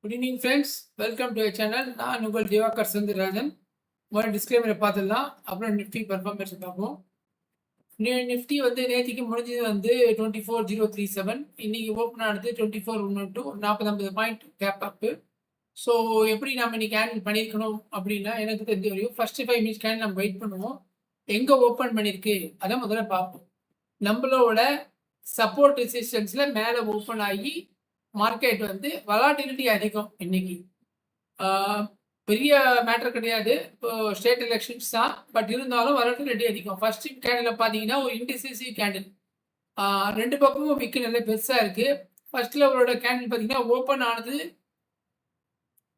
Good evening friends, welcome to channel. நான் உங்கள் திவாகர் செந்தில்ராஜன். முதல்ல டிஸ்க்ளைமரை பார்த்துடலாம், அப்புறம் நிஃப்டி பர்ஃபார்மன்ஸ் பார்ப்போம். நிஃப்டி வந்து நேற்றுக்கு முடிஞ்சது வந்து 24037, இன்னைக்கு ஓப்பன் ஆனது 2412, 40-50 பாயிண்ட் கேப் அப்பு. ஸோ எப்படி நம்ம இன்னைக்கு ஹேண்டில் பண்ணியிருக்கணும் அப்படின்னா, எனக்கு தெரிஞ்ச வரையும் ஃபர்ஸ்ட் 5 மினிட்ஸ் கேண்டில் நம்ம வெயிட் பண்ணுவோம். எங்கே ஓப்பன் பண்ணியிருக்கு அதை முதல்ல பார்ப்போம். நம்மளோட சப்போர்ட் ரெசிஸ்டன்ஸில் மேலே ஓப்பன் ஆகி மார்க்கெட் வந்து வலாட்டிலிட்டி அதிகம் இன்னைக்கு. பெரிய மேட்டர் கிடையாது, இப்போ ஸ்டேட் எலெக்ஷன்ஸ் தான், பட் இருந்தாலும் வலாட்டிலிட்டி அதிகம். ஃபர்ஸ்ட் கேண்டில் பார்த்தீங்கன்னா ஒரு இன்டிசிசிவ் கேண்டில், ரெண்டு பக்கமும் விற்கு நல்ல பெருசாக இருக்குது. ஃபர்ஸ்ட் லெவலோட கேண்டில் பார்த்தீங்கன்னா ஓப்பன் ஆனது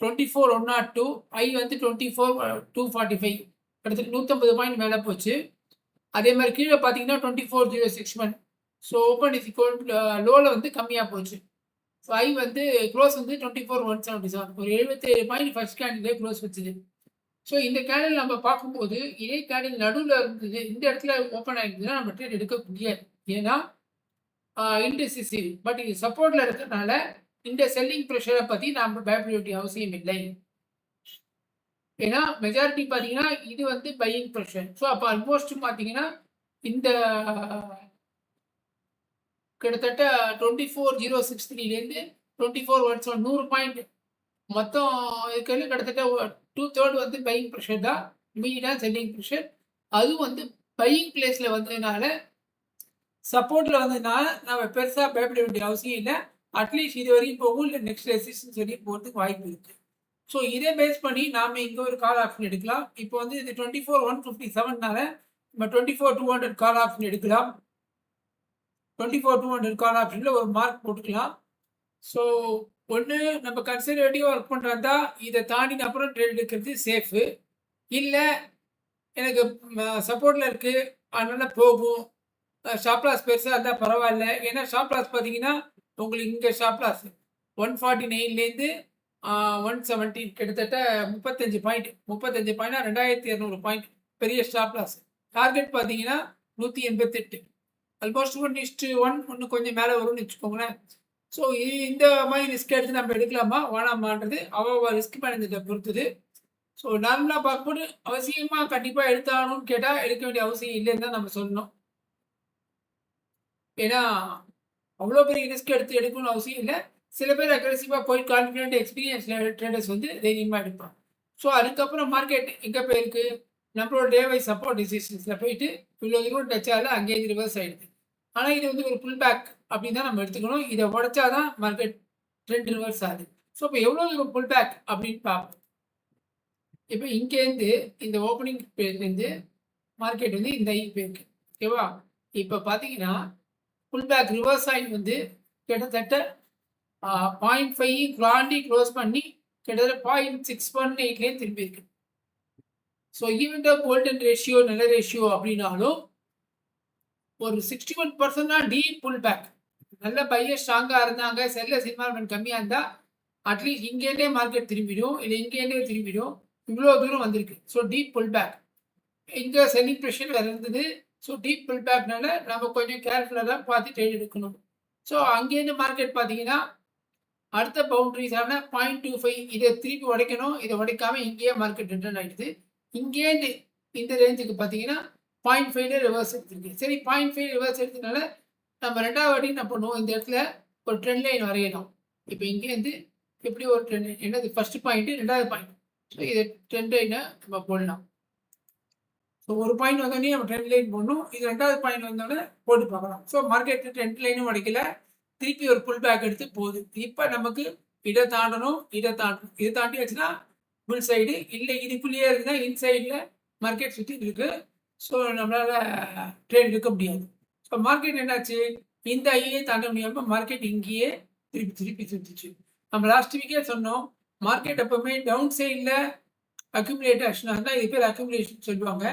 24,102, ஐ வந்து 24,245, கிட்டத்தட்ட 150 பாயிண்ட் மேலே போச்சு. அதே மாதிரி கீழே பார்த்தீங்கன்னா 24,061. ஸோ ஓப்பன் இஸ் ஈக்குவல் லோவில் வந்து கம்மியாக போச்சு. ஸோ ஐ வந்து க்ளோஸ் வந்து 24,177, ஒரு 77 பாயிண்ட் ஃபர்ஸ்ட் கேண்டிலே க்ளோஸ் வச்சுது. ஸோ இந்த கேண்டில் நம்ம பார்க்கும்போது இதே கேண்டில் நடுவில் இருந்தது, இந்த இடத்துல ஓப்பன் ஆகிருந்ததுன்னா நம்ம ட்ரேட் எடுக்க முடியாது, ஏன்னா இன்டிசிசிவ். பட் இது சப்போர்ட்டில் இருக்கிறதுனால இந்த செல்லிங் ப்ரெஷரை பற்றி நாம் பயப்பட வேண்டிய அவசியம் இல்லை. ஏன்னா மெஜாரிட்டி பார்த்தீங்கன்னா இது வந்து பையிங் ப்ரெஷர். ஸோ அப்போ ஆல்மோஸ்ட் பார்த்தீங்கன்னா இந்த கிட்டத்தட்ட 24,063லேருந்து 24,170, 100 பாயிண்ட் மொத்தம் இருக்கிறது. கிட்டத்தட்ட 2/3 வந்து பையிங் ப்ரெஷர் தான், மீடியா செல்லிங் ப்ரெஷர். அதுவும் வந்து பையிங் பிளேஸில் வந்ததுனால, சப்போர்ட்டில் வந்ததுனால நம்ம பெருசாக பயப்பட வேண்டிய அவசியம் இல்லை. அட்லீஸ்ட் இது வரைக்கும் போகும், இல்லை நெக்ஸ்ட் ரெசிஸ்டன்ஸ் வரைக்கும் போகிறதுக்கு வாய்ப்பு இருக்குது. ஸோ இதை பேஸ் பண்ணி நாம் இங்கே ஒரு கால் ஆப்ஷன் எடுக்கலாம். இப்போ வந்து இது 24,157னால நம்ம 24,200 கால் ஆப்ஷன் எடுக்கலாம். 24,200 கால் ஆப்ஷனில் ஒரு மார்க் போட்டுக்கலாம். ஸோ ஒன்று நம்ம கன்சர்வேட்டிவாக ஒர்க் பண்ணுறதா இதை தாண்டின அப்புறம் ட்ரேட் எடுக்கிறது சேஃபு. இல்லை எனக்கு சப்போர்ட்டில் இருக்குது அதனால் போகும், ஷாப் லாஸ் பெருசாக இருந்தால் பரவாயில்ல. ஏன்னா ஷாப் லாஸ் பார்த்தீங்கன்னா உங்களுக்கு இங்கே ஷாப் லாஸ் 149லேருந்து 170, கிட்டத்தட்ட 35 பாயிண்ட். 35 பாயிண்ட்னா 2,200 பாயிண்ட் பெரிய ஸ்டாப் லாஸ். டார்கெட் பார்த்தீங்கன்னா 188, ஆல்மோஸ்ட் 1:1, ஒன்று கொஞ்சம் மேலே வரும்னு வச்சுக்கோங்களேன். ஸோ இந்த மாதிரி ரிஸ்க் எடுத்து நம்ம எடுக்கலாமா வேணாமான்றது அவ்வளோ ரிஸ்க் மேனேஜரை பொறுத்தது. ஸோ நார்மலாக பார்க்கும்போது அவசியமாக கண்டிப்பாக எடுத்தாகணும்னு கேட்டால் எடுக்க வேண்டிய அவசியம் இல்லைன்னு தான் நம்ம சொல்லணும். ஏன்னா அவ்வளோ பெரிய ரிஸ்க் எடுத்து எடுக்கணும்னு அவசியம் இல்லை. சில பேர் அக்ரெசிவாக போய் கான்ஃபிடென்ட் எக்ஸ்பீரியன்ஸ் ட்ரேடர்ஸ் வந்து தைரியமாக எடுப்பாங்க. ஸோ அதுக்கப்புறம் மார்க்கெட் எங்கே போயிருக்கு, நம்மளோட டேவை சப்போர்ட் ரெசிஸ்டன்ஸில் போயிட்டு இவ்வளோ தூரம் டச் ஆகல, அங்கேயிருந்து ரிவர்ஸ் ஆகிடுது. ஆனால் இது வந்து ஒரு புல் பேக் அப்படின்னு தான் நம்ம எடுத்துக்கணும். இதை உடச்சாதான் மார்க்கெட் ட்ரெண்ட் ரிவர்ஸ் ஆகுது. ஸோ இப்போ எவ்வளோ தூரம் புல் பேக் அப்படின்னு பார்ப்போம். இப்போ இங்கேருந்து இந்த ஓப்பனிங் பேர்லேருந்து மார்க்கெட் வந்து இந்த ஐ போயிருக்கு, ஓகேவா? இப்போ பார்த்தீங்கன்னா புல் பேக் ரிவர்ஸ் ஆகி வந்து கிட்டத்தட்ட 0.5 கிராண்டி க்ளோஸ் பண்ணி கிட்டத்தட்ட 0.618லேயே திரும்பி இருக்கு. So even the golden ratio நல்ல ரேஷியோ அப்படின்னாலும் ஒரு 61% தான் டீப் புல் பேக். நல்ல பையன் ஸ்ட்ராங்காக இருந்தாங்க, செல்லஸ் இன்வால்மெண்ட் கம்மியாக இருந்தால் அட்லீஸ்ட் இங்கேருந்தே மார்க்கெட் திரும்பிடும், இல்லை இங்கேருந்தே திரும்பிடும். இவ்வளோ தூரம் வந்திருக்கு. ஸோ டீப் புல் பேக், இங்கே செல்லிங் ப்ரெஷர் வேறு இருந்தது. ஸோ டீப் புல் பேக்னால நம்ம கொஞ்சம் கேர்ஃபுல்லாக தான் பார்த்து ட்ரேட் எடுக்கணும். ஸோ அங்கேருந்து மார்க்கெட் பார்த்தீங்கன்னா அடுத்த பவுண்டரிஸான 0.25 இதை திருப்பி உடைக்கணும். இதை உடைக்காமல் இங்கேயே மார்க்கெட் ரிட்டர்ன் ஆகிடுது. இங்கேருந்து இந்த ரேஞ்சுக்கு பார்த்தீங்கன்னா 0.5 ரிவர்ஸ் எடுத்துருக்கு. சரி, 0.5 ரிவர்ஸ் எடுத்ததுனால நம்ம ரெண்டாவது வாட்டி என்ன பண்ணுவோம், இந்த இடத்துல ஒரு ட்ரெண்ட் லைன் வரையணும். இப்போ இங்கேருந்து எப்படி ஒரு ட்ரெண்ட் லைன், என்னது ஃபர்ஸ்ட் பாயிண்ட், ரெண்டாவது பாயிண்ட். ஸோ இது ட்ரெண்ட் லைனை நம்ம போடலாம். ஸோ ஒரு பாயிண்ட் வந்தோடனே நம்ம ட்ரெண்ட் லைன் போடணும், இது ரெண்டாவது பாயிண்ட் வந்தோடனே போட்டு பார்க்கலாம். ஸோ மார்க்கெட் ட்ரெண்ட் லைனும் உடைக்கல, திருப்பி ஒரு புல் பேக் எடுத்து போகுது. இப்போ நமக்கு இதை தாண்டணும், இதை தாண்டி வச்சுன்னா புல் சைடு, இல்லை இதுக்குள்ளேயே இருக்குன்னா இன்சைடில் மார்க்கெட் சுற்றி இருக்கு. ஸோ நம்மளால் ட்ரேட் எடுக்க முடியாது. ஸோ மார்க்கெட் என்னாச்சு, இந்த ஐயே தாண்ட முடியாமல் மார்க்கெட் இங்கேயே திருப்பி சுற்றிச்சு. நம்ம லாஸ்ட் வீக்கே சொன்னோம், மார்க்கெட் எப்பவுமே டவுன் சைடில் அக்யூமுலேட் ஆக்ஷனாக இருந்தால் இது பேர் அக்யூமுலேஷன் சொல்லுவாங்க.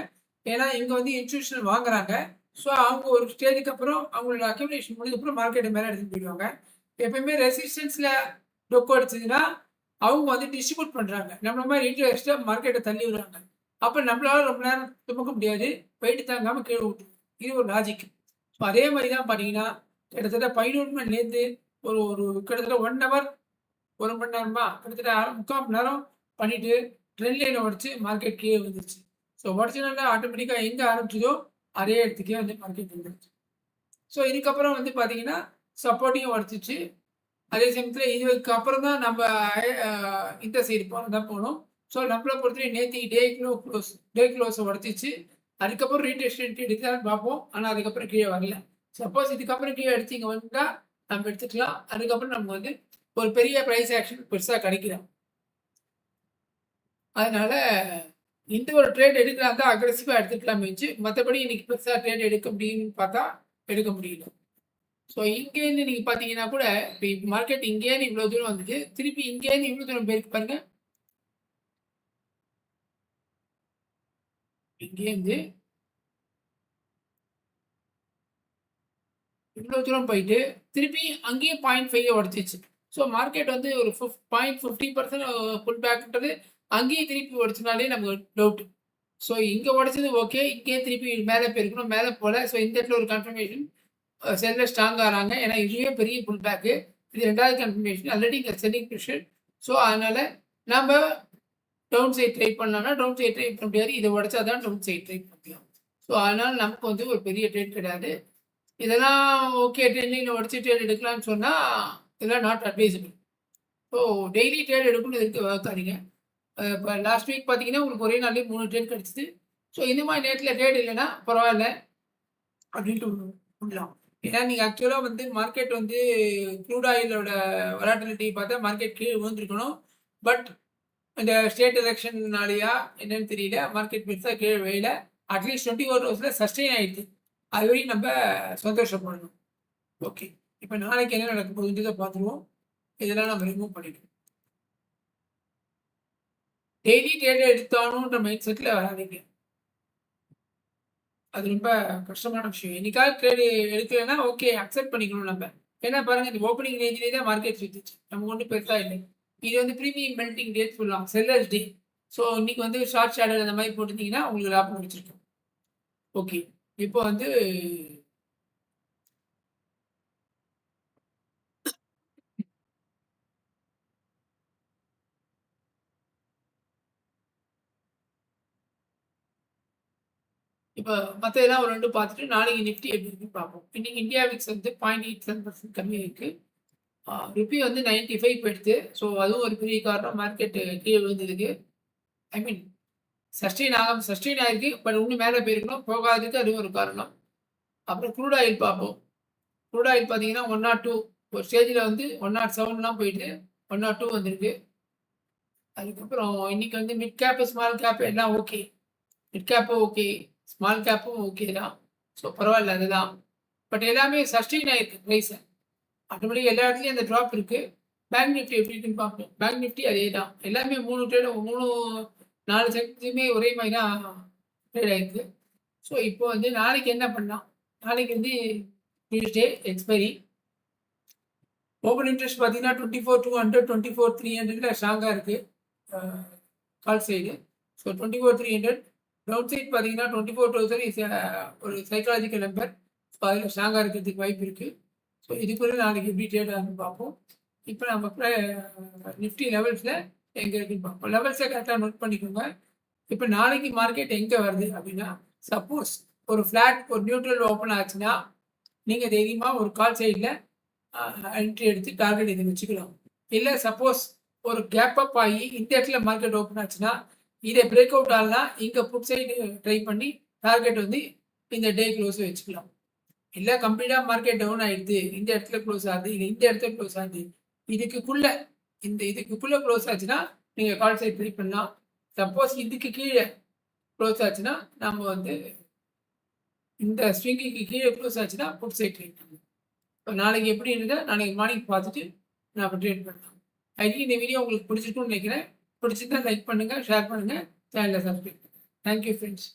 ஏன்னா இங்கே வந்து இன்ஸ்டியூஷன் வாங்குறாங்க. ஸோ அவங்க ஒரு ஸ்டேஜுக்கு அப்புறம் அவங்களோட அக்யூமுலேஷன் முடிஞ்சதுக்கப்புறம் மார்க்கெட்டை மேலே எடுத்துகிட்டு போயிடுவாங்க. எப்பயுமே ரெசிஸ்டன்ஸில் டொக்கு அடிச்சதுன்னா அவங்க வந்து டிஸ்ட்ரிபியூட் பண்ணுறாங்க, நம்மள மாதிரி இன்ட்ரெஸ்ட்டாக மார்க்கெட்டை தள்ளி விடுறாங்க. அப்போ நம்மளால ரொம்ப நேரம் துமக்க முடியாது, வெயிட்டு தாங்காமல் கீழே விட்டு. இது ஒரு லாஜிக். ஸோ அதே மாதிரி தான் பார்த்தீங்கன்னா கிட்டத்தட்ட 11 மணிலேருந்து ஒரு கிட்டத்தட்ட 1 ஹவர் 1 மணி நேரமா கிட்டத்தட்ட 3/4 மணி நேரம் பண்ணிட்டு ட்ரெண்ட் லைனை உடைச்சு மார்க்கெட் கீழே வந்துருச்சு. ஸோ உடச்சனால ஆட்டோமேட்டிக்காக எங்கே ஆரம்பிச்சதோ அதே இடத்துக்கே வந்து மார்க்கெட் வந்துருச்சு. ஸோ இதுக்கப்புறம் வந்து பார்த்தீங்கன்னா சப்போர்ட்டையும் உடச்சிச்சு. அதே சமயத்தில் இதுக்கு அப்புறம் தான் நம்ம இந்த சைடு தான் போகணும். ஸோ நம்மளை பொறுத்தவரை நேற்றுக்கு டே க்ளோஸை உடச்சிச்சு. அதுக்கப்புறம் ரீடெஸ்ட் எடுக்கலான்னு பார்ப்போம். ஆனால் அதுக்கப்புறம் கீழே வரல. சப்போஸ் இதுக்கப்புறம் கீழே எடுத்து இங்கே வந்துட்டால் நம்ம எடுத்துக்கலாம். அதுக்கப்புறம் நமக்கு வந்து ஒரு பெரிய ப்ரைஸ் ஆக்ஷன் பெருசாக கிடைக்கலாம். அதனால இந்த ஒரு ட்ரேட் எடுக்கலாம் தான் அக்ரெசிவாக எடுத்துக்கலாம் வச்சு, மற்றபடி இன்னைக்கு பெருசாக ட்ரேட் எடுக்க முடியும்னு பார்த்தா எடுக்க முடியல. ஸோ இங்கேருந்து நீங்கள் பார்த்தீங்கன்னா கூட இப்போ மார்க்கெட் இங்கேருந்து இவ்வளோ தூரம் வந்துச்சு, திருப்பி இங்கேருந்து இவ்வளோ தூரம் போயிருக்கு பாருங்க. இங்கேருந்து இவ்வளோ தூரம் போயிட்டு திருப்பி அங்கேயும் 0.5 உடச்சிச்சு. ஸோ மார்க்கெட் வந்து ஒரு 0.50% புல் பேக்ன்றது அங்கேயும் திருப்பி உடச்சினாலே நமக்கு டவுட். ஸோ இங்கே உடச்சது ஓகே, இங்கேயே திருப்பி மேலே போயிருக்கணும், மேலே போகல. ஸோ இந்த இடத்துல ஒரு கன்ஃபர்மேஷன் செல்லில் ஸ்ட்ராங் ஆகிறாங்க. ஏன்னா இதுவே பெரிய புல் பேக்கு. இது 2வது கன்ஃபர்மேஷன், ஆல்ரெடி இங்கே செல்லிங் ப்ரெஷர். ஸோ அதனால் நம்ம டவுன் சைட் ட்ரை பண்ணலாம்னா டவுன் சைட் ட்ரை பண்ண முடியாது. இதை உடச்சா தான் டவுன் சைட் ட்ரை பண்ண முடியும். ஸோ அதனால் நமக்கு வந்து ஒரு பெரிய ட்ரேட் கிடையாது. இதெல்லாம் ஓகே, ட்ரெண்டிங்கில் உடச்சி ட்ரேட் எடுக்கலாம்னு சொன்னால் இதெல்லாம் not advisable. So daily trade எடுக்கணும் இதுக்கு வைக்காதீங்க. இப்போ லாஸ்ட் வீக் பார்த்தீங்கன்னா உங்களுக்கு ஒரே நாள்லேயே 3 ட்ரேட் கிடச்சிது. ஸோ இந்த மாதிரி நேரத்தில் ட்ரேட் இல்லைன்னா பரவாயில்ல அப்படின்ட்டு விடலாம். ஏன்னா நீங்கள் ஆக்சுவலாக வந்து மார்க்கெட் வந்து க்ரூட் ஆயிலோட வொலாட்டிலிட்டி பார்த்தா மார்க்கெட் கீழே விழுந்துருக்கணும். பட் இந்த ஸ்டேட் எலெக்ஷன்னாலேயா என்னன்னு தெரியல, மார்க்கெட் பெருசாக கீழே வெயில அட்லீஸ்ட் 24 ஹவர்ஸில் சஸ்டெயின் ஆகிடுது. அது வரையும் நம்ம சந்தோஷப்படணும். ஓகே, இப்போ நாளைக்கு என்ன நடக்க போகுதுன்றதை பார்த்துருவோம். இதெல்லாம் நம்ம ரிமூவ் பண்ணிடுவோம். டெய்லி ட்ரேட் எடுத்தானுன்ற மைண்ட் செட்டில் வராதிங்க. அது ரொம்ப கஷ்டமான விஷயம். என்னைக்காவது ட்ரேடு எடுக்கலைன்னா ஓகே, அக்செப்ட் பண்ணிக்கணும் நம்ம. ஏன்னா பாருங்க, இந்த ஓப்பனிங் ரேஞ்சிலே தான் மார்க்கெட் சுற்றிச்சு, நம்ம ஒன்றும் பெருசாக இல்லை. இது வந்து ப்ரீமியம் மெல்டிங் டேட் சொல்லலாம், செல்லர்ஸ் டே. ஸோ இன்னைக்கு வந்து ஷார்ட் ஷேடர் அந்த மாதிரி போட்டிருந்தீங்கன்னா உங்களுக்கு லாபம் முடிச்சிருக்கும். ஓகே, இப்போ வந்து இப்போ மற்ற எல்லாம் ஒரு 2 பார்த்துட்டு நாளைக்கு நிஃப்டி எப்படி இருக்குன்னு பார்ப்போம். இன்னைக்கு இந்தியா விக்ஸ் வந்து 0.87% கம்மி இருக்கு. ருப்பி வந்து 95 போயிடுது. ஸோ அதுவும் ஒரு பெரிய காரணம், மார்க்கெட்டு கீழே விழுந்ததுக்கு. ஐ மீன் சஸ்டெயின் ஆகிருக்கு. பட் இன்னும் மேலே போயிருக்கணும், போகாததுக்கு அதுவும் ஒரு காரணம். அப்புறம் க்ரூட் ஆயில் பார்ப்போம். க்ரூட் ஆயில் பார்த்தீங்கன்னா 102 ஒரு ஸ்டேஜில் வந்து 107லாம் போயிட்டு 102 வந்திருக்கு. அதுக்கப்புறம் இன்னைக்கு வந்து மிட் கேப்பு ஸ்மால் கேப் எல்லாம் ஓகே. மிட் கேப்பும் ஓகே, ஸ்மால் கேப்பும் ஓகே தான். ஸோ பரவாயில்ல அதுதான். பட் எல்லாமே சஸ்டெயின் ஆகிருக்கு ப்ரைஸை. ஆட்டோமேட்டிக் எல்லா இடத்துலையும் அந்த ட்ராப் இருக்குது. பேங்க் நிஃப்டி எப்படி இருக்குன்னு பார்ப்போம். பேங்க் நிஃப்டி அதே தான். எல்லாமே 4 செக்டருமே ஒரே மாதிரி தான் ட்ரேட் ஆகிருக்கு. ஸோ இப்போ வந்து நாளைக்கு என்ன பண்ணலாம்? நாளைக்கு வந்து டியூஸ்டே எக்ஸ்பைரி. ஓப்பன் இன்ட்ரெஸ்ட் பார்த்தீங்கன்னா 24,200 24,300 ஸ்ட்ராங்காக இருக்குது call side. So 24,300. Down side பார்த்தீங்கன்னா 24,000 ஒரு சைக்காலஜிக்கல் நம்பர். ஸோ அதில் ஸ்ட்ராங்காக இருக்கிறதுக்கு வாய்ப்பு இருக்குது. ஸோ இதுக்குள்ளே நாளைக்கு எப்படி ட்ரேட் ஆகுன்னு பார்ப்போம். இப்போ நம்ம நிஃப்டி லெவல்ஸில் எங்கே இருக்குன்னு பார்ப்போம். லெவல்ஸை கரெக்டாக நோட் பண்ணிக்கோங்க. இப்போ நாளைக்கு மார்க்கெட் எங்கே வருது அப்படின்னா, சப்போஸ் ஒரு ஃப்ளாட் ஒரு நியூட்ரல் ஓப்பன் ஆச்சுன்னா நீங்கள் தைரியமாக ஒரு கால் சைடில் என்ட்ரி எடுத்து டார்கெட் இதை வச்சுக்கலாம். இல்லை சப்போஸ் ஒரு கேப் அப் ஆகி இந்த இடத்துல மார்க்கெட் ஓப்பன் ஆச்சுன்னா இதை பிரேக் அவுட் ஆகலாம், இங்கே புட் சைடு ட்ரை பண்ணி டார்கெட் வந்து இந்த டே க்ளோஸ் வச்சுக்கலாம். இல்லை கம்ப்ளீட்டாக மார்க்கெட் டவுன் ஆகிடுது, இந்த இடத்துல க்ளோஸ் ஆகுது, இல்லை இந்த இடத்துல க்ளோஸ் ஆகுது, இதுக்குள்ளே க்ளோஸ் ஆச்சுன்னா நீங்கள் கால் சைட் ட்ரை பண்ணலாம். சப்போஸ் இதுக்கு கீழே க்ளோஸ் ஆச்சுன்னா நம்ம வந்து இந்த ஸ்விங்குக்கு கீழே க்ளோஸ் ஆச்சுன்னா புட் சைட் ட்ரை பண்ணலாம். இப்போ நாளைக்கு எப்படி இருந்தால் நாளைக்கு மார்னிங் பார்த்துட்டு நான் ட்ரேட் பண்ணலாம். இந்த வீடியோ உங்களுக்கு பிடிச்சிருக்குன்னு நினைக்கிறேன். பிடிச்சிருந்தா லைக் பண்ணுங்கள், ஷேர் பண்ணுங்கள், சேனலை சப்ஸ்கிரைப் பண்ணுங்கள். Thank you friends.